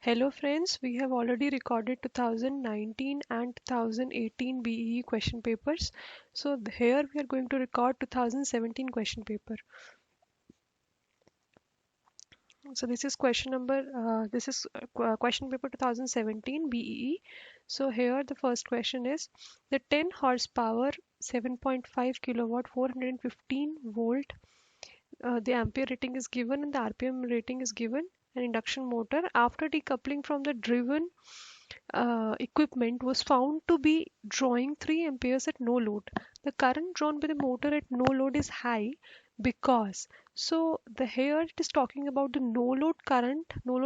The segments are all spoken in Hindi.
Hello friends, we have already recorded 2019 and 2018 BEE question papers. So here we are going to record 2017 question paper. So this is question paper 2017 BEE. So here the first question is the 10 horsepower 7.5 kilowatt 415 volt the ampere rating is given and the RPM rating is given. An induction motor after decoupling from the driven equipment was found to be drawing 3 amperes at no load. The current drawn by the motor at no load is high because here it is talking about the no load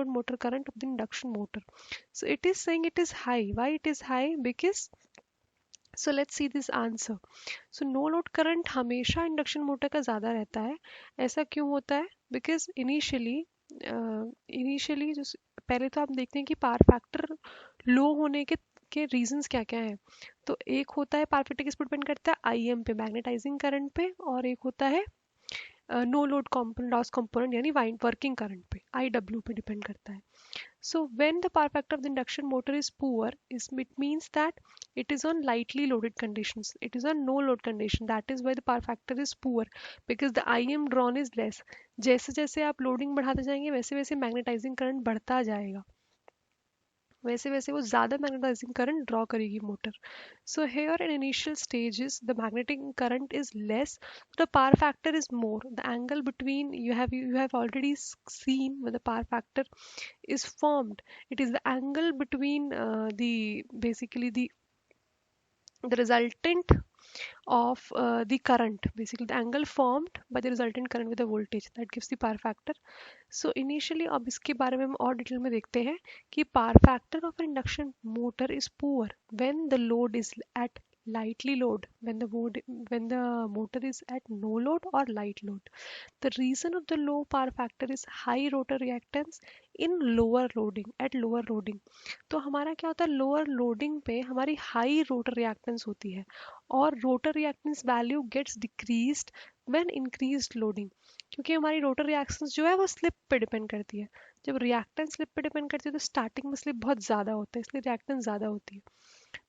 motor current of the induction motor. So it is saying it is high. Why it is high? Because let's see this answer. So no load current हमेशा इंडक्शन मोटर का ज़्यादा रहता है. ऐसा क्यों होता है? बिकॉज इनिशियली जो पहले तो आप देखते हैं कि पावर फैक्टर लो होने के रीजंस क्या क्या हैं. तो एक होता है पावर फैक्टर किस पर डिपेंड करता है? आईएम पे, मैग्नेटाइजिंग करंट पे, और एक होता है no load component loss component यानी वर्किंग करंट पे, आईडब्ल्यू पे डिपेंड करता है. So when the power factor of the induction motor is poor, it means that it is on lightly loaded conditions. It is on no load condition. That is why the power factor is poor because the IM drawn is less. जैसे जैसे आप लोडिंग बढ़ाते जाएंगे वैसे वैसे मैग्नेटाइजिंग करंट बढ़ता जाएगा. वैसे वैसे वो ज़्यादा मैग्नेटाइजिंग करंट ड्रॉ करेगी motor. So here in initial stages the magnetic current is less, the power factor is more. The angle between you have already seen when the power factor is formed. It is the angle between the basically the resultant of the current, basically the angle formed by the resultant current with the voltage that gives the power factor. So initially अब इसके बारे में हम और डिटेल में देखते हैं कि power factor of an induction motor is poor when the load is at lightly load, when the motor is at no load or light load. The reason of the low power factor is high rotor reactance in lower loading, at lower loading. तो हमारा क्या होता है, लोअर लोडिंग पे हमारी हाई रोटर रिएक्टेंस होती है और rotor reactance value gets decreased when increased loading, क्योंकि हमारी रोटर रिएक्टेंस जो है वो स्लिप पे डिपेंड करती है. जब रिएक्टेंस स्लिप पे डिपेंड करती है तो स्टार्टिंग में स्लिप बहुत ज़्यादा होता है, इसलिए रिएक्टेंस ज़्यादा होती है.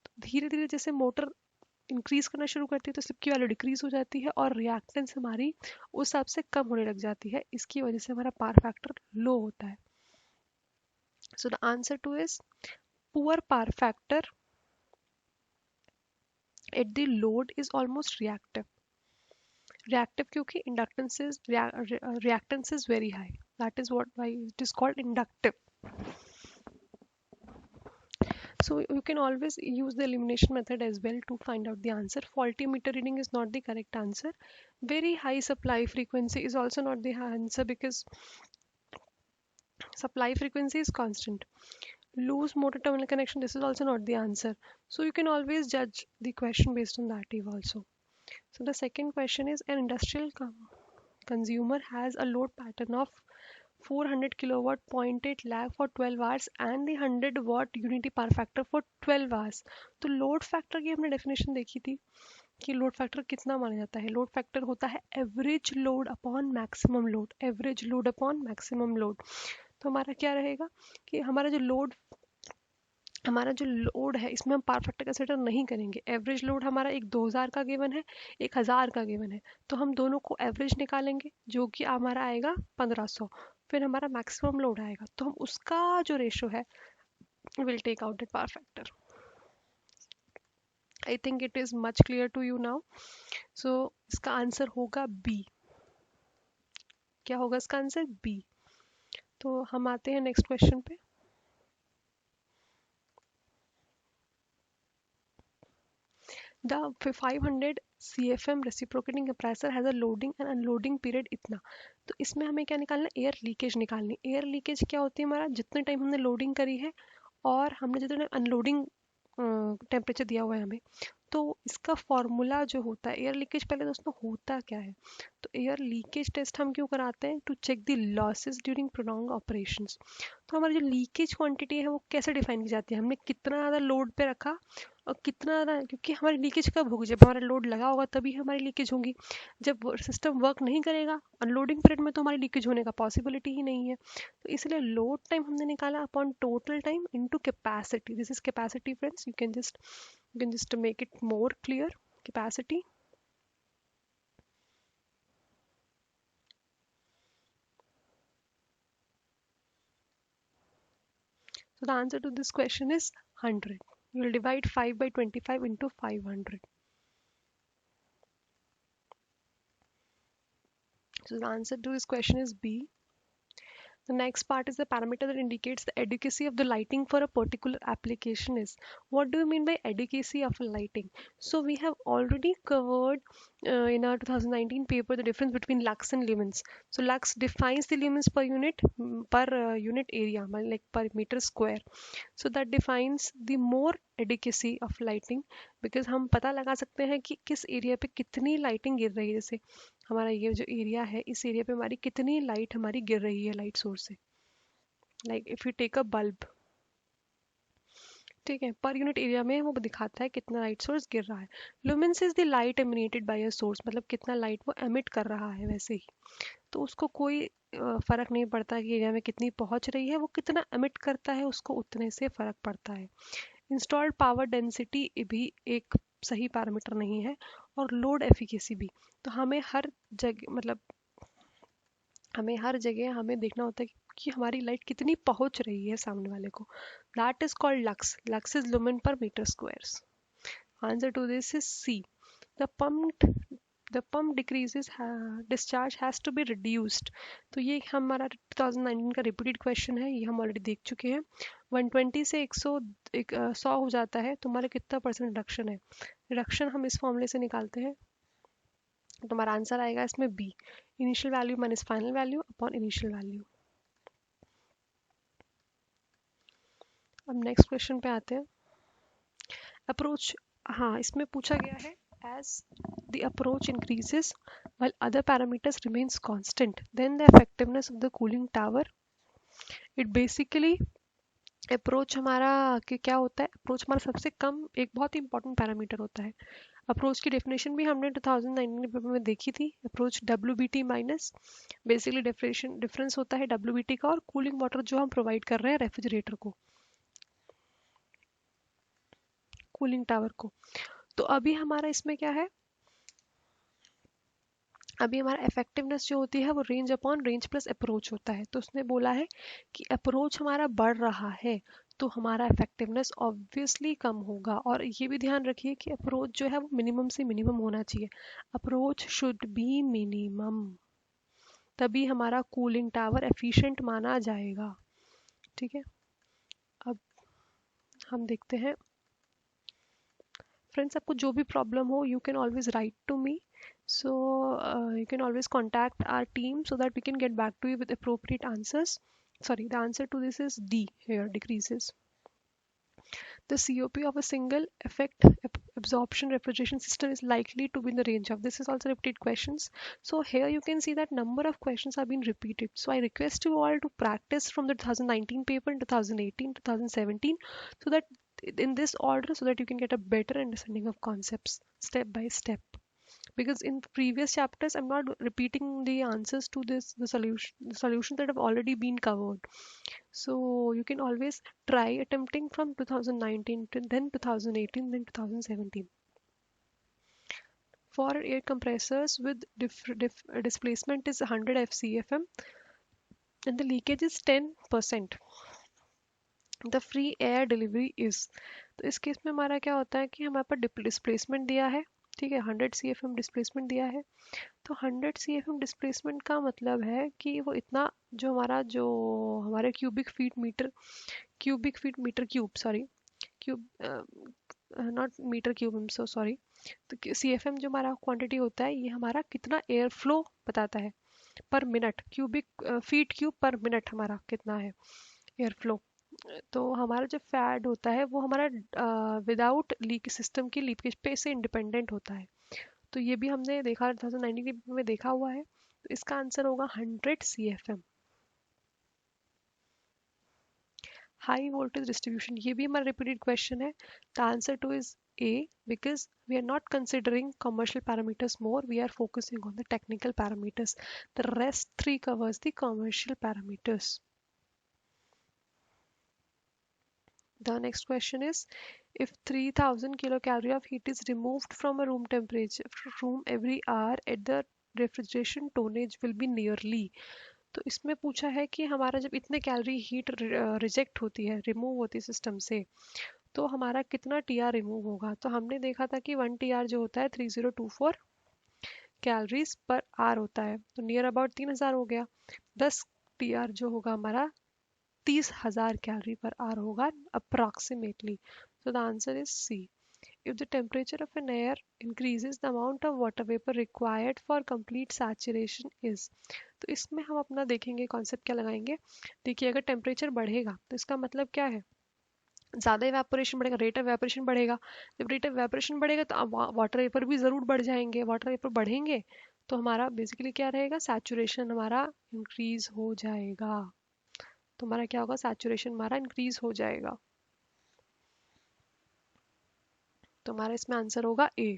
तो धीरे धीरे जैसे मोटर इंक्रीज करना शुरू करती है तो स्लिप की वैल्यू डिक्रीज हो जाती है और रिएक्टेंस हमारी उस हिसाब से कम होने लग जाती है. इसकी वजह से हमारा पावर फैक्टर लो होता है. So the answer two is poor power factor at the load is almost reactive. Reactive क्योंकि reactance is very high. That is why it is called inductive. So you can always use the elimination method as well to find out the answer. Faulty meter reading is not the correct answer. Very high supply frequency is also not the answer because supply frequency is constant. Loose motor terminal connection, this is also not the answer. So you can always judge the question based on that also. So the second question is an industrial consumer has a load pattern of 400 kilowatt 0.8 lakh for 12 hours and the 100 watt unity power factor for 12 hours. तो लोड फैक्टर की हमने डेफिनेशन देखी थी कि लोड फैक्टर कितना माना जाता है. लोड फैक्टर होता है average load upon maximum load, average load upon maximum load. तो हमारा क्या रहेगा कि हमारा जो लोड है इसमें हम पावर फैक्टर कंसिडर नहीं करेंगे. एवरेज लोड हमारा एक 2000 का गिवन है, एक 1000 का गिवन है, तो हम दोनों को एवरेज निकालेंगे जो कि हमारा आएगा 1500. फिर हमारा मैक्सिमम लोड आएगा तो हम उसका जो रेशो है will take out the power factor. I think it is much clear to you now. So इसका आंसर होगा बी. क्या होगा इसका आंसर? बी. तो हम आते हैं नेक्स्ट क्वेश्चन पे. The 500 CFM reciprocating compressor has a loading and unloading period इतना. तो इसमें हमें क्या निकालना है? एयर लीकेज निकालनी. एयर लीकेज क्या होती है? हमारा जितने टाइम हमने लोडिंग करी है और हमने जितने अनलोडिंग टेम्परेचर दिया हुआ है हमें, तो इसका फॉर्मूला जो होता है एयर लीकेज, पहले दोस्तों होता क्या है, तो एयर लीकेज टेस्ट हम क्यों कराते हैं, to check the losses during prolong operations. तो हमारी जो लीकेज क्वांटिटी है वो कैसे डिफाइन की जाती है, हमने कितना ज़्यादा लोड पे रखा और कितना ज़्यादा, क्योंकि हमारी लीकेज कब होगी, जब हमारा लोड लगा होगा तभी हमारी लीकेज होगी। जब सिस्टम वर्क नहीं करेगा अनलोडिंग पीरियड में तो हमारी लीकेज होने का पॉसिबिलिटी ही नहीं है। तो इसलिए लोड टाइम हमने निकाला upon total time into capacity, this is capacity friends, you can just make it more clear, capacity. So the answer to this question is 100. You will divide 5 by 25 into 500. So the answer to this question is B. The next part is the parameter that indicates the adequacy of the lighting for a particular application is. What do you mean by adequacy of a lighting? So we have already covered in our 2019 paper the difference between lux and lumens. So lux defines the lumens per unit per unit area, like per meter square. So that defines the more adequacy of lighting, because हम पता लगा सकते हैं कि किस एरिया पे कितनी लाइटिंग गिर रही है। जैसे हमारा ये जो एरिया है इस एरिया पे हमारी कितनी लाइट हमारी गिर रही है लाइट सोर्स से, like if you take a bulb, ठीक है, पर यूनिट एरिया में वो दिखाता है कितना लाइट सोर्स गिर रहा है। Lumens is the light emanated by a source, मतलब कितना लाइट वो एमिट कर रहा है वैसे ही। तो उसको कोई फर्क नहीं पड़ता कि एरिया में कितनी पहुंच रही है, वो कितना एमिट करता है उसको उतने से फर्क पड़ता है। इंस्टॉल्ड पावर डेंसिटी भी एक सही पैरामीटर नहीं है, और लोड एफिकेसी भी। तो हमें हर जगह मतलब हमें देखना होता है कि हमारी लाइट कितनी पहुंच रही है सामने वाले को। That is called lux, lux is lumen per meter squares. Answer to this is C. The pump the pump decreases discharge has to be reduced. तो ये हमारा 2019 का रिपीटेड क्वेश्चन है, ये हम ऑलरेडी देख चुके हैं। 120 से 100 हो जाता है तो हमारा कितना परसेंट रिडक्शन है, रिडक्शन हम इस फॉर्मूले से निकालते हैं। तो हमारा आंसर आएगा इसमें B, initial value minus final value upon initial value. अब नेक्स्ट क्वेश्चन पे आते हैं। अप्रोच, हाँ इसमें पूछा गया है as the approach increases while other parameters remains constant then the effectiveness of the cooling tower, it basically approach हमारा कि क्या होता है, अप्रोच हमारा सबसे कम एक बहुत ही इंपॉर्टेंट पैरामीटर होता है। अप्रोच की डेफिनेशन भी हमने 2019 के पेपर में देखी थी, approach WBT minus basically difference होता है WBT का और कूलिंग वाटर जो हम प्रोवाइड कर रहे हैं रेफ्रिजरेटर को, कूलिंग टावर को। तो अभी हमारा इसमें क्या है, अभी हमारा इफेक्टिवनेस जो होती है वो range upon range plus approach होता है। तो उसने बोला है कि अप्रोच हमारा बढ़ रहा है तो हमारा इफेक्टिवनेस ऑब्वियसली कम होगा। और ये भी ध्यान रखिए कि अप्रोच जो है वो मिनिमम से मिनिमम होना चाहिए, अप्रोच शुड बी मिनिमम, तभी हमारा कूलिंग टावर एफिशिएंट माना जाएगा। ठीक है, अब हम देखते हैं फ्रेंड्स, आपको जो भी प्रॉब्लम हो you can always write to me, so you can always contact our team so that we can get back to you with appropriate answers. Sorry, the answer to this is D here, decreases. The COP of a single effect absorption refrigeration system is likely to be in the range of, this is also repeated questions. So here you can see that number of questions have been repeated. So I request you all to practice from the 2019 paper in 2018, 2017, so that in this order, so that you can get a better understanding of concepts step by step, because in previous chapters I'm not repeating the answers to this, the solutions that have already been covered. So you can always try attempting from 2019 to then 2018 then 2017. For air compressors with displacement is 100 FCFM and the leakage is 10%, the free air delivery is, तो इस केस में हमारा क्या होता है कि हमारे पास डिस्प्लेसमेंट दिया है, ठीक है, 100 CFM डिस्प्लेसमेंट दिया है। तो 100 CFM डिस्प्लेसमेंट का मतलब है कि वो इतना जो हमारे cubic feet meter cube, sorry cube not meter cube, I am so sorry. तो CFM जो हमारा क्वांटिटी होता है ये हमारा कितना एयर फ्लो बताता है पर मिनट, क्यूबिक फीट क्यूब पर मिनट हमारा कितना है एयर फ्लो। तो हमारा जो फैड होता है वो हमारा विदाउट लीक सिस्टम की लीकेज पे से इंडिपेंडेंट होता है। तो ये भी हमने देखा 2019 के पेपर में देखा हुआ है। तो इसका आंसर होगा 100 CFM। हाई वोल्टेज डिस्ट्रीब्यूशन, ये भी हमारा रिपीटेड क्वेश्चन है। The answer two is a, because we are not considering commercial parameters more, we are focusing on the technical parameters. The rest three covers the commercial parameters. The next question is, if 3000 kilocalorie of heat is removed from a room temperature room every hour at the refrigeration tonnage will be nearly। तो इसमें पूछा है कि हमारा जब इतने कैलोरी हीट रिजेक्ट होती है, रिमूव होती है सिस्टम से, तो हमारा कितना टीआर रिमूव होगा। तो हमने देखा था कि 1 TR जो होता है 3024 कैलोरीज पर आर होता है, तो नियर अबाउट 3000 हो गया। 10 TR जो होगा हमारा 30,000 कैलोरी पर आर होगा approximately. So the answer is C. If the temperature of an air increases, the amount of water vapor required for complete saturation is। तो इसमें हम अपना देखेंगे कॉन्सेप्ट क्या लगाएंगे। देखिए, अगर टेम्परेचर बढ़ेगा तो इसका मतलब क्या है, ज़्यादा इवेपोरेशन बढ़ेगा, रेट ऑफ इवेपोरेशन बढ़ेगा। जब रेट ऑफ इवेपोरेशन बढ़ेगा तो वाटर वेपर भी ज़रूर बढ़ जाएंगे। वाटर वेपर बढ़ेंगे तो हमारा बेसिकली क्या रहेगा, सैचुरेशन हमारा इंक्रीज हो जाएगा। तो हमारा क्या होगा, सैचुरेशन हमारा इंक्रीज हो जाएगा। तो हमारा इसमें आंसर होगा ए।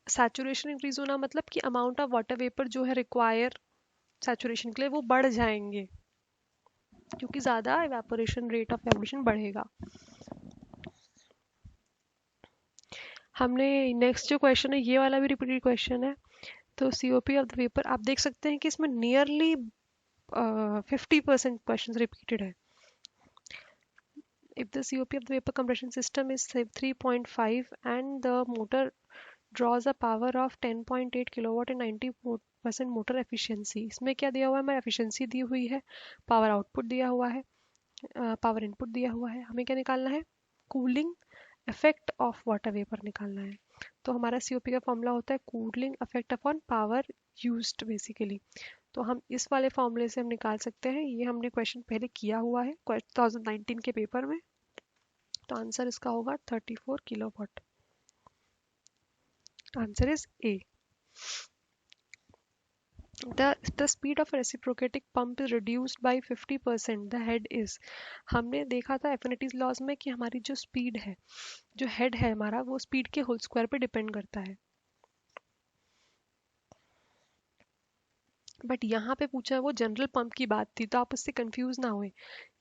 सैचुरेशन इंक्रीज होना मतलब कि अमाउंट ऑफ वाटर वेपर जो है रिक्वायर सैचुरेशन के लिए वो बढ़ जाएंगे, क्योंकि ज़्यादा इवेपोरेशन, रेट ऑफ इवेपोरेशन बढ़ेगा। हमने नेक्स्ट जो क्वेश्चन है ये वाला भी रिपीटेड क्वेश्चन है। तो सीओपी ऑफ द वेपर आप देख सकते हैं कि इसमें नियरली 50% क्वेश्चन रिपीटेड है। If the COP of the vapor compression system is say 3.5 and the motor draws a power of 10.8 kilowatt and 90% motor efficiency, इसमें क्या दिया हुआ है, हमारा एफिशिएंसी दी हुई है, पावर आउटपुट दिया हुआ है, पावर इनपुट दिया हुआ है, हमें क्या निकालना है, cooling effect of water vapour निकालना है। तो हमारा सीओपी का फॉर्मूला होता है cooling effect upon power used basically. तो हम इस वाले फॉर्मूले से हम निकाल सकते हैं, ये हमने क्वेश्चन पहले किया हुआ है 2019 के पेपर में। तो आंसर इसका होगा 34 kilowatt. Answer is a. The speed of a reciprocating pump is reduced by 50%, the head is। हमने देखा था एफिनिटीज लॉज में कि हमारी जो स्पीड है, जो हेड है हमारा, वो स्पीड के होल स्क्वायर पे डिपेंड करता है। बट यहाँ पे पूछा है वो जनरल पंप की बात थी, तो आप उससे कंफ्यूज ना हुए।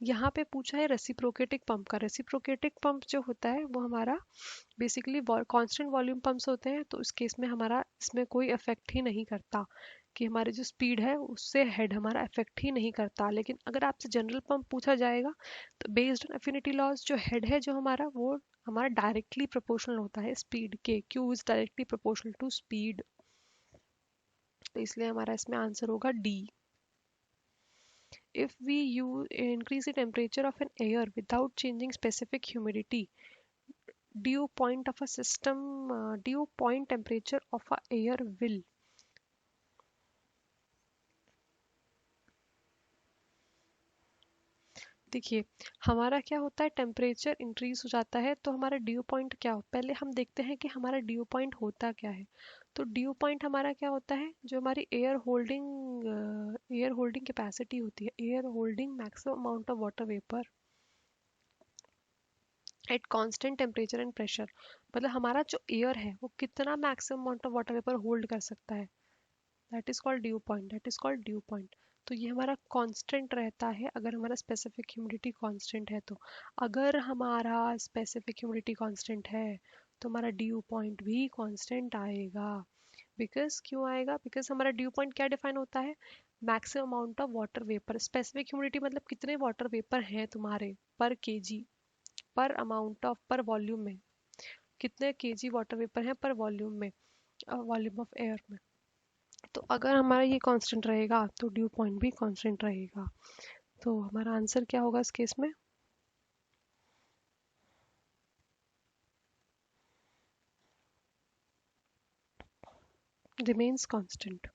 यहाँ पे पूछा है रेसिप्रोकेटिक पंप का। रेसिप्रोकेटिक पंप जो होता है वो हमारा बेसिकली कांस्टेंट वॉल्यूम पंप्स होते हैं, तो इस केस में हमारा इसमें कोई इफेक्ट ही नहीं करता कि हमारी जो स्पीड है उससे हेड हमारा इफेक्ट ही नहीं करता। लेकिन अगर आपसे जनरल पंप पूछा जाएगा तो बेस्ड ऑन एफिनिटी लॉज जो हेड है जो हमारा, वो हमारा डायरेक्टली प्रोपोर्शनल होता है स्पीड के। Q is directly proportional to speed. तो इसलिए हमारा इसमें आंसर होगा D. If we increase the temperature of an air without changing specific humidity, dew point of a system, dew point temperature of a air will। देखिए, हमारा क्या होता है, टेम्परेचर इंक्रीज हो जाता है तो हमारा ड्यू पॉइंट क्या हो, पहले हम देखते हैं कि हमारा ड्यू पॉइंट होता क्या है। तो ड्यू पॉइंट हमारा क्या होता है, जो हमारी एयर होल्डिंग कैपेसिटी होती है, air holding maximum amount of water vapour at constant temperature and pressure. मतलब हमारा जो एयर है वो कितना maximum amount of water vapour hold कर सकता है, that is called due point, that is called due point. तो ये हमारा कांस्टेंट रहता है अगर हमारा स्पेसिफिक ह्यूमिडिटी कांस्टेंट है। तो अगर हमारा स्पेसिफिक ह्यूमिडिटी कांस्टेंट है तो हमारा ड्यू पॉइंट भी कांस्टेंट आएगा। बिकॉज क्यों आएगा, बिकॉज हमारा ड्यू पॉइंट क्या डिफाइन होता है, maximum amount of water vapour. Specific humidity मतलब कितने वाटर वेपर हैं तुम्हारे पर केजी, पर अमाउंट ऑफ, पर वॉल्यूम में, कितने केजी वाटर वेपर हैं पर वॉल्यूम में, वॉल्यूम ऑफ एयर में। तो अगर हमारा ये कांस्टेंट रहेगा तो ड्यू पॉइंट भी कांस्टेंट रहेगा। तो हमारा आंसर क्या होगा इस केस में, remains constant.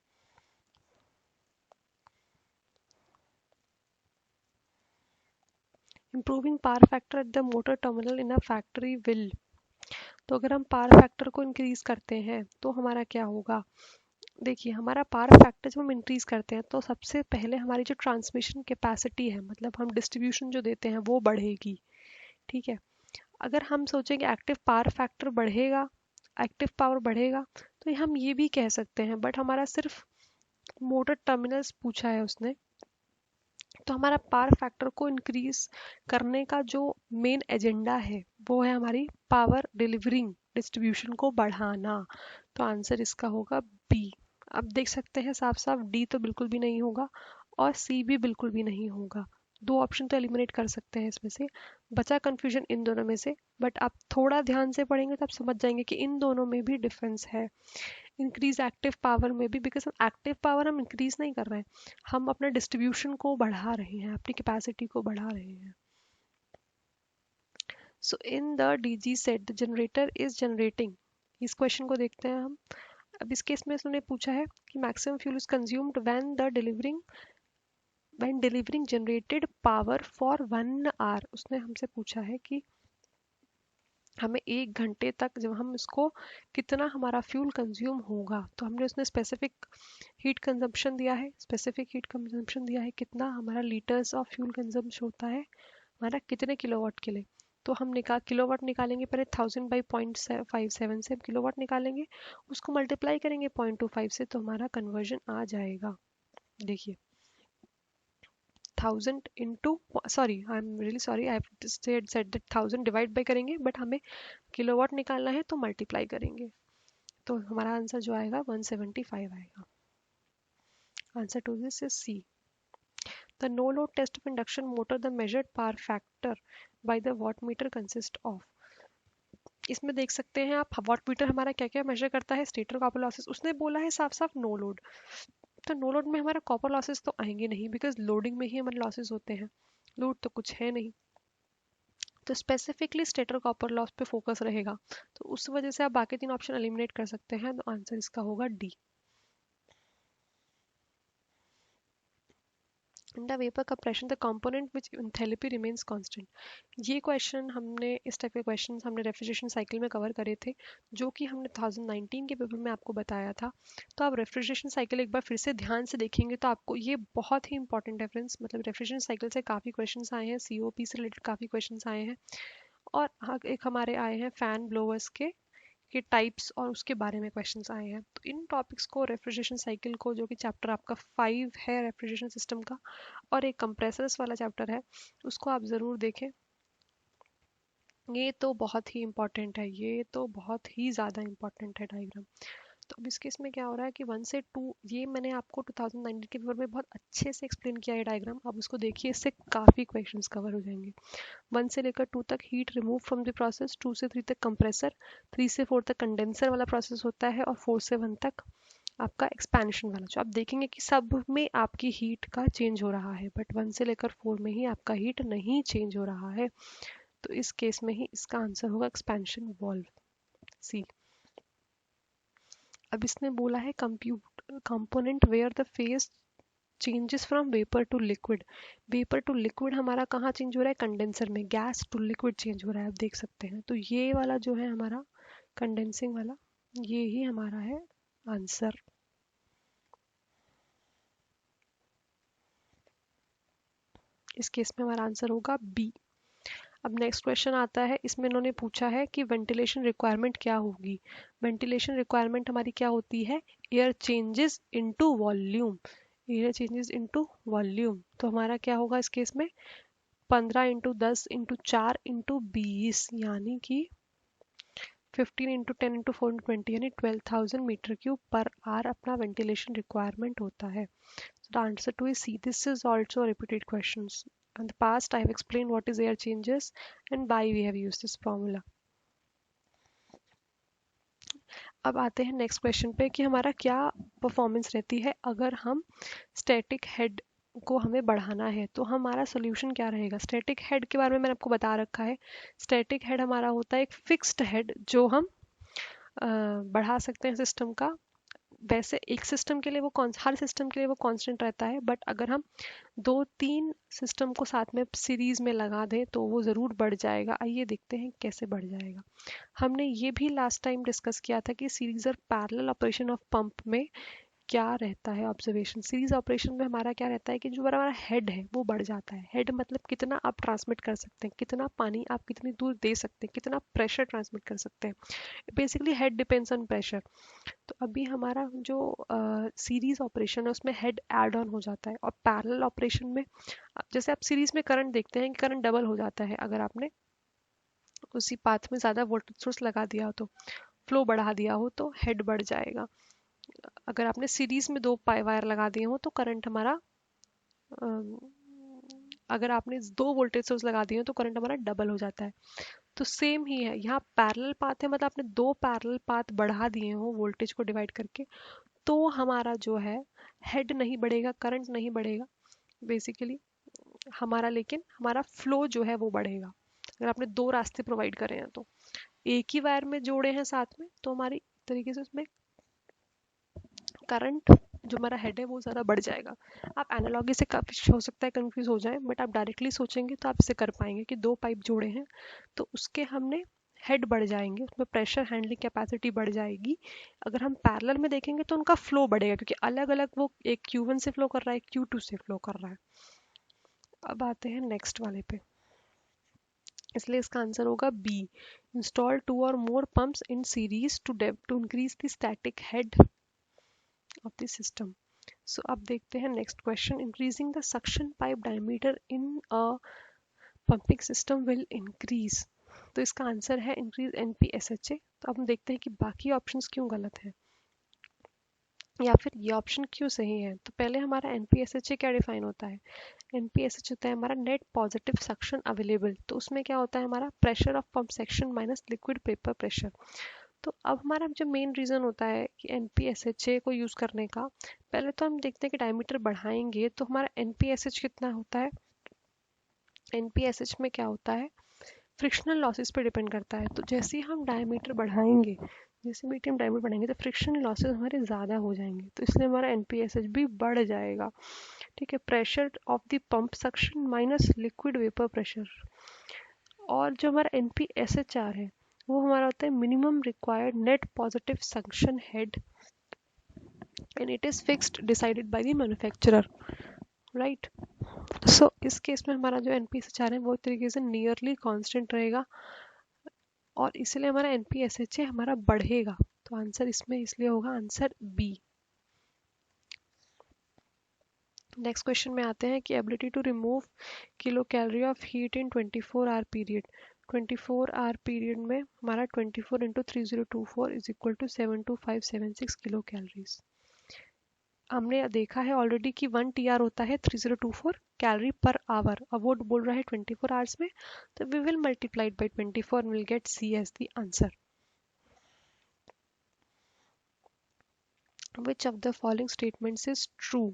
Improving power factor at the motor terminal in a factory will. तो अगर हम पावर फैक्टर को इंक्रीज करते हैं तो हमारा क्या होगा? देखिए, हमारा पावर फैक्टर जब हम इंक्रीज करते हैं तो सबसे पहले हमारी जो ट्रांसमिशन कैपेसिटी है, मतलब हम डिस्ट्रीब्यूशन जो देते हैं वो बढ़ेगी। ठीक है। अगर हम सोचेंगे एक्टिव पावर फैक्टर बढ़ेगा, एक्टिव पावर बढ़ेगा, तो हम ये भी कह सकते हैं, बट हमारा सिर्फ मोटर टर्मिनल्स पूछा है उसने, तो हमारा पावर फैक्टर को इंक्रीज करने का जो मेन एजेंडा है वो है हमारी पावर डिलीवरिंग डिस्ट्रीब्यूशन को बढ़ाना। तो आंसर इसका होगा बी। अब देख सकते हैं साफ साफ डी तो बिल्कुल भी नहीं होगा और सी भी बिल्कुल भी नहीं होगा। दो ऑप्शन तो एलिमिनेट कर सकते हैं इसमें से, बचा कंफ्यूजन इन दोनों में से। बट आप थोड़ा ध्यान से पढ़ेंगे तो आप समझ जाएंगे कि इन दोनों में भी डिफरेंस है। इंक्रीज एक्टिव पावर में भी, बिकॉज हम एक्टिव पावर हम इंक्रीज नहीं कर रहे हैं, हम अपने डिस्ट्रीब्यूशन को बढ़ा रहे हैं, अपनी कैपेसिटी को बढ़ा रहे हैं। So in the DG set the generator is generating. इस क्वेश्चन को देखते हैं हम। अब इस केस में उन्होंने पूछा है कि maximum fuel is consumed when delivering generated power for 1 hour. उसने हमसे पूछा है कि हमें 1 घंटे तक जब हम इसको कितना हमारा फ्यूल कंज्यूम होगा, तो हमने उसने स्पेसिफिक हीट कंजम्पशन दिया है, स्पेसिफिक हीट कंजम्पशन दिया है कितना हमारा लीटर्स ऑफ फ्यूल कंजम्पशन होता है हमारा कितने किलोवाट के लिए। तो हम किलोवाट निकालेंगे पहले 1000/0.57 से हम किलोवाट निकालेंगे, उसको मल्टीप्लाई करेंगे 0.25 से, तो हमारा कन्वर्जन आ जाएगा। देखिए 1000 into, sorry I am really sorry, I have said that 1000 divide by करेंगे, बट हमें किलोवाट निकालना है तो मल्टीप्लाई करेंगे, तो हमारा आंसर जो आएगा 175 आएगा। Answer to this is C. The no load test of induction motor the measured power factor by the watt meter consist of. इसमें देख सकते हैं आप वाट मीटर हमारा क्या क्या मेजर करता है, स्टेटर कॉपर लॉसेस। उसने बोला है साफ साफ नो लोड, तो नो लोड में हमारा कॉपर लॉसेस तो आएंगे नहीं, बिकॉज लोडिंग में ही हमारे लॉसेस होते हैं, लोड तो कुछ है नहीं। तो स्पेसिफिकली स्टेटर कॉपर लॉस पे फोकस रहेगा, तो उस वजह से आप बाकी 3 ऑप्शन एलिमिनेट कर सकते हैं, तो आंसर इसका होगा D. Under vapour compression the component which enthalpy remains constant. ये क्वेश्चन हमने, इस टाइप के क्वेश्चन हमने रेफ्रिजरेशन साइकिल में कवर करे थे, जो कि हमने 2019 के पेपर में आपको बताया था। तो आप रेफ्रिजरेशन साइकिल एक बार फिर से ध्यान से देखेंगे तो आपको ये बहुत ही इंपॉर्टेंट है फ्रेंड्स, मतलब रेफ्रिजरेशन साइकिल से काफ़ी क्वेश्चन आए हैं, सीओपी से रिलेटेड काफ़ी क्वेश्चन आए हैं, और एक हमारे आए हैं फैन ब्लोअर्स के टाइप्स और उसके बारे में क्वेश्चंस आए हैं। तो इन टॉपिक्स को, रेफ्रिजरेशन साइकिल को, जो कि चैप्टर आपका 5 है रेफ्रिजरेशन सिस्टम का, और एक कंप्रेसर्स वाला चैप्टर है, उसको आप ज़रूर देखें। ये तो बहुत ही इंपॉर्टेंट है, ये तो बहुत ही ज़्यादा इंपॉर्टेंट है डायग्राम। तो अब इस केस में क्या हो रहा है कि 1 से 2, ये मैंने आपको 2019 के पेपर में बहुत अच्छे से एक्सप्लेन किया है डायग्राम, अब उसको देखिए, इससे काफ़ी क्वेश्चंस कवर हो जाएंगे। 1 से लेकर 2 तक heat remove from the process, 2 से 3 तक कंप्रेसर, 3 से 4 तक कंडेंसर वाला प्रोसेस होता है, और 4 से 1 तक आपका एक्सपेंशन वाला। जो आप देखेंगे कि सब में आपकी हीट का चेंज हो रहा है, बट 1 से लेकर 4 में ही आपका हीट नहीं चेंज हो रहा है, तो इस केस में ही इसका आंसर होगा एक्सपेंशन वाल्व, सी। अब इसने बोला है compute component where the phase changes from vapour to liquid. Vapour to liquid हमारा कहाँ चेंज हो रहा है? कंडेंसर में, गैस टू लिक्विड चेंज हो रहा है, आप देख सकते हैं। तो ये वाला जो है हमारा कंडेंसिंग वाला, ये ही हमारा है आंसर। इस केस में हमारा आंसर होगा बी। अब नेक्स्ट क्वेश्चन आता है, इसमें इन्होंने पूछा है कि वेंटिलेशन रिक्वायरमेंट क्या होगी। वेंटिलेशन रिक्वायरमेंट हमारी क्या होती है? Air changes into volume, air changes into volume. तो हमारा क्या होगा इस केस में? 15 × 10 × 4 × 20, यानी कि 15 × 10 × 4 × 20, यानी 12,000 मीटर क्यूब पर आवर अपना वेंटिलेशन रिक्वायरमेंट होता है। The answer to is C. This is also a repeated questions. In the past, I have explained what is air changes and why we have used this formula. अब आते हैं नेक्स्ट क्वेश्चन पे कि हमारा क्या परफॉर्मेंस रहती है अगर हम स्टैटिक हेड को हमें बढ़ाना है, तो हमारा सोल्यूशन क्या रहेगा। स्टैटिक हेड के बारे में मैंने आपको बता रखा है। स्टैटिक हेड हमारा होता है एक फिक्स्ड हेड जो हम बढ़ा सकते हैं सिस्टम का वैसे एक सिस्टम के लिए वो हर सिस्टम के लिए वो कांस्टेंट रहता है, बट अगर हम 2-3 सिस्टम को साथ में सीरीज में लगा दें तो वो ज़रूर बढ़ जाएगा। आइए देखते हैं कैसे बढ़ जाएगा। हमने ये भी लास्ट टाइम डिस्कस किया था कि सीरीज और पैरेलल ऑपरेशन ऑफ पंप में क्या रहता है। ऑब्जर्वेशन सीरीज ऑपरेशन में हमारा क्या रहता है कि जो हमारा हेड है वो बढ़ जाता है। हेड मतलब कितना आप ट्रांसमिट कर सकते हैं, कितना पानी आप कितनी दूर दे सकते हैं, कितना प्रेशर ट्रांसमिट कर सकते हैं। Basically head depends on pressure. तो अभी हमारा जो सीरीज ऑपरेशन है उसमें हेड ऐड ऑन हो जाता है, और पैरेलल ऑपरेशन में जैसे आप सीरीज में करंट देखते हैं कि करंट डबल हो जाता है अगर आपने उसी पाथ में ज़्यादा वोल्टेज सोर्स लगा दिया हो, तो फ्लो बढ़ा दिया हो तो हेड बढ़ जाएगा। अगर आपने सीरीज में 2 पाई वायर लगा दिए हो तो करंट हमारा अम, अगर आपने 2 वोल्टेज सोर्स लगा दिए हो तो करंट हमारा डबल हो जाता है। तो सेम ही है यहाँ, पैरेलल पाथ है मतलब आपने 2 पैरेलल पाथ बढ़ा दिए हो वोल्टेज को डिवाइड करके, तो हमारा जो है हेड नहीं बढ़ेगा, करंट नहीं बढ़ेगा बेसिकली हमारा, लेकिन हमारा फ्लो जो है वो बढ़ेगा। अगर आपने 2 रास्ते प्रोवाइड करे हैं तो एक ही वायर में जोड़े हैं साथ में, तो हमारी तरीके से उसमें करंट जो हमारा हेड है वो ज़्यादा बढ़ जाएगा। आप एनालॉगी से काफ़ी हो सकता है कंफ्यूज हो जाए, बट आप डायरेक्टली सोचेंगे तो आप इसे कर पाएंगे कि 2 पाइप जोड़े हैं तो उसके हमने हेड बढ़ जाएंगे, उसमें प्रेशर हैंडलिंग कैपेसिटी बढ़ जाएगी। अगर हम पैरेलल में देखेंगे तो उनका फ्लो बढ़ेगा, क्योंकि अलग अलग वो एक Q1 से फ्लो कर रहा है, एक Q2 से फ्लो कर रहा है। अब आते हैं नेक्स्ट वाले पे, इसलिए इसका आंसर होगा B. Install 2 or more pumps in series to increase the static head of the system. So अब देखते हैं next question. Increasing the suction pipe diameter in a pumping system will increase. तो इसका आंसर है इंक्रीज एनपीएसएचए। तो अब हम देखते हैं कि बाकी ऑप्शंस क्यों गलत हैं, या फिर ये ऑप्शन क्यों सही है। तो पहले हमारा एनपीएसएचए क्या डिफाइन होता है। एनपीएसएच होता है हमारा नेट पॉजिटिव सक्शन अवेलेबल। तो उसमें क्या होता है हमारा pressure of pump section minus liquid paper pressure. तो अब हमारा जो मेन रीज़न होता है कि एनपीएसएचए को यूज़ करने का, पहले तो हम देखते हैं कि डायमीटर बढ़ाएंगे तो हमारा एनपीएसएच कितना होता है। एनपीएसएच में क्या होता है, फ्रिक्शनल लॉसेस पे डिपेंड करता है। तो जैसे ही हम डायमीटर बढ़ाएंगे, जैसे मीडियम डायमीटर बढ़ाएंगे तो फ्रिक्शनल लॉसेस हमारे ज़्यादा हो जाएंगे, तो इसलिए हमारा एनपीएसएच भी बढ़ जाएगा। ठीक है, pressure of the pump suction minus liquid vapour pressure. और जो हमारा एनपीएसएचआर है वो हमारा होता है minimum required net positive suction head, and it is fixed decided by the manufacturer, right. So इस केस में हमारा जो एनपीएसएचआर है वो एक तरीके से नियरली कांस्टेंट रहेगा, और इसलिए हमारा एनपीएसएचए हमारा बढ़ेगा। तो आंसर इसमें इसलिए होगा आंसर बी। नेक्स्ट क्वेश्चन में आते हैं कि ability to remove kilo calorie of heat in 24 hour period. 24 hour period में हमारा 24 into 3024 is equal to 72576 kilo calories. हमने देखा है ऑलरेडी कि 1 TR होता है 3024 कैलोरी पर आवर। अब वो बोल रहा है 24 आवर्स में, तो we will multiply by 24 and we'll get C as the answer. Which of the following statements is true?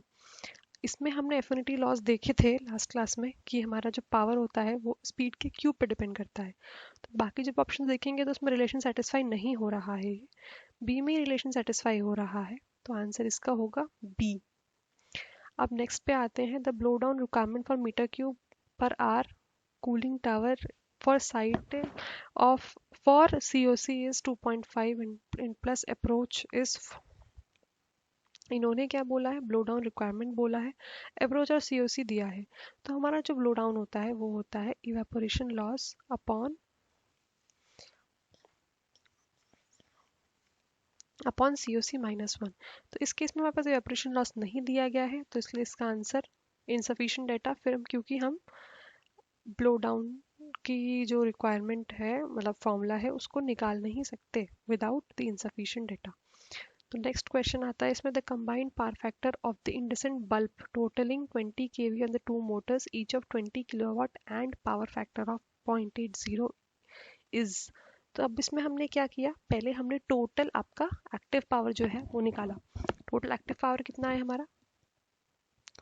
इसमें हमने एफिनिटी लॉस देखे थे लास्ट क्लास में कि हमारा जो पावर होता है वो स्पीड के क्यूब पे डिपेंड करता है। तो बाकी जब ऑप्शन देखेंगे तो उसमें रिलेशन सेटिस्फाई नहीं हो रहा है, बी में रिलेशन सेटिस्फाई हो रहा है, तो आंसर इसका होगा बी। अब नेक्स्ट पे आते हैं, the blow down requirement for meter cube per R cooling tower for site of for COC is 2.5 and plus approach is, इन्होंने क्या बोला है, ब्लो डाउन रिक्वायरमेंट बोला है, अप्रोच और सीओसी दिया है। तो हमारा जो ब्लो डाउन होता है वो होता है इवेपोरेशन लॉस अपॉन सीओसी -1। तो इस केस में हमारे पास इवेपोरेशन लॉस नहीं दिया गया है, तो इसलिए इसका आंसर इनसफिशिएंट डेटा, फिर हम क्योंकि हम ब्लो डाउन की जो रिक्वायरमेंट है मतलब फॉर्मूला है उसको निकाल नहीं सकते विदाउट द इनसफिशिएंट डेटा। तो नेक्स्ट क्वेश्चन आता है इसमें, the combined power factor of the इंडसेंट bulb totalling 20 kV on the two motors each of 20 kilowatt and power factor of 0.80 is. तो अब इसमें हमने क्या किया, पहले हमने टोटल आपका एक्टिव पावर जो है वो निकाला। टोटल एक्टिव पावर कितना है हमारा,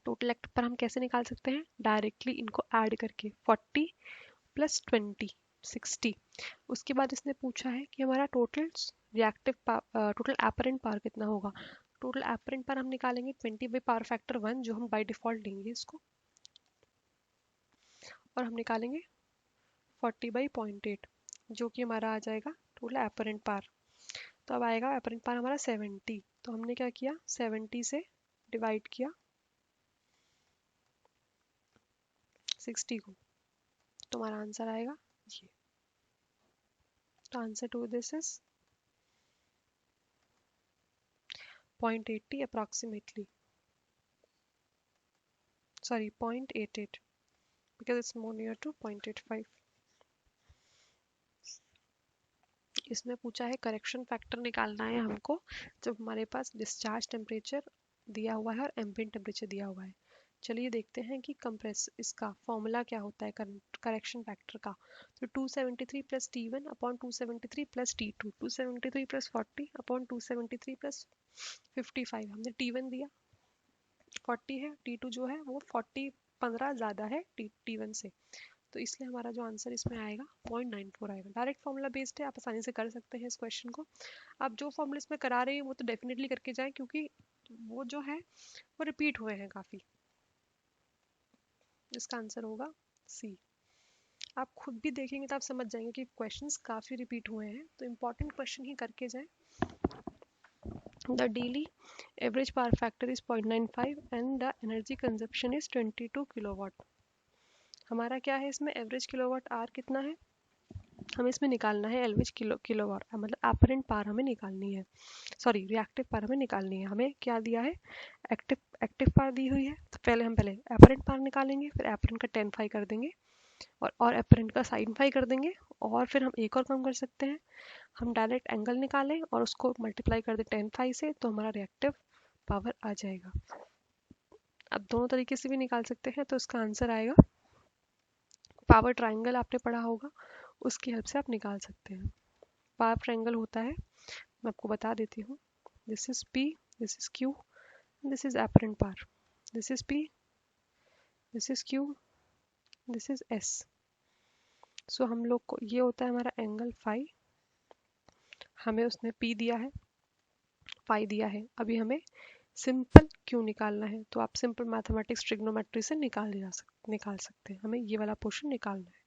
टोटल एक्टिव पावर हम कैसे निकाल सकते हैं, डायरेक्टली इनको ऐड करके 40 + 20 60। उसके बाद इसने पूछा है कि हमारा total reactive total apparent power कितना होगा। टोटल एपरेंट पावर हम निकालेंगे 20 बाई पावर फैक्टर 1, जो हम बाय डिफॉल्ट लेंगे इसको, और हम निकालेंगे 40 बाई 0.8, जो कि हमारा आ जाएगा टोटल एपरेंट पावर। तो अब आएगा एपरेंट पावर हमारा 70, तो हमने क्या किया, 70 से डिवाइड किया 60 को, तो हमारा आंसर आएगा ये। तो answer to this is 0.80 approximately, sorry 0.88, because it's more near to 0.85. इसमें पूछा है करेक्शन फैक्टर निकालना है हमको जब हमारे पास डिस्चार्ज टेम्परेचर दिया हुआ है और एम्बिएंट टेम्परेचर दिया हुआ है। चलिए देखते हैं कि कंप्रेस इसका फॉर्मूला क्या होता है करेक्शन फैक्टर का। तो 273 plus T1 upon 273 plus T2, 273 plus 40 upon 273 plus 55। हमने T1 दिया 40 है, T2 जो है वो 15 ज़्यादा है T1 से, तो इसलिए हमारा जो आंसर इसमें आएगा 0.94 आएगा। डायरेक्ट फॉर्मूला बेस्ड है, आप आसानी से कर सकते हैं इस क्वेश्चन को। आप जो फॉर्मूला इसमें करा रहे हैं वो तो डेफिनेटली करके जाएं, क्योंकि वो जो है वो रिपीट हुए हैं काफ़ी। इसका आंसर होगा सी। आप खुद भी देखेंगे तो आप समझ जाएंगे कि क्वेश्चंस काफ़ी रिपीट हुए हैं, तो इम्पॉर्टेंट क्वेश्चन ही करके जाएं। The daily average power factor is 0.95 and the energy consumption is 22 kilowatt. हमारा क्या है इसमें, एवरेज किलोवाट आवर कितना है, हमें इसमें निकालना है एवरेज किलोवाट, मतलब एपरेंट पावर हमें निकालनी है, सॉरी रिएक्टिव पावर हमें निकालनी है। हमें क्या दिया है, एक्टिव पावर दी हुई है, तो पहले एपरेंट पावर निकालेंगे, फिर एपरेंट का 10 फाई कर देंगे और एपरेंट का साइन फाई कर देंगे, और फिर हम एक और काम कर सकते हैं, हम डायरेक्ट एंगल निकालें और उसको मल्टीप्लाई कर दें 10 फाई से, तो हमारा रिएक्टिव पावर आ जाएगा। अब दोनों तरीके से भी निकाल सकते हैं, तो इसका आंसर आएगा, पावर ट्राइंगल आपने पढ़ा होगा, उसकी हेल्प से आप निकाल सकते हैं। पावर ट्राइंगल होता है, मैं आपको बता देती हूँ, this is P, this is Q, this is apparent power, this is P, this is Q, this is S। सो हम लोग को ये होता है हमारा एंगल फाई, हमें उसने P दिया है, फाई दिया है, अभी हमें सिंपल Q निकालना है, तो आप सिंपल मैथमेटिक्स ट्रिग्नोमेट्री से निकाल सकते हैं, हमें ये वाला पोर्शन निकालना है।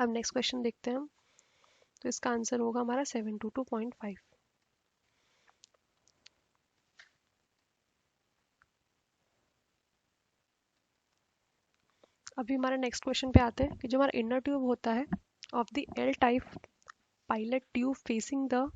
अब नेक्स्ट क्वेश्चन देखते हैं हम, तो इसका आंसर होगा हमारा 722.5। अभी हमारे नेक्स्ट क्वेश्चन पे आते हैं कि जो हमारा इनर ट्यूब होता है of the L type pilot tube facing the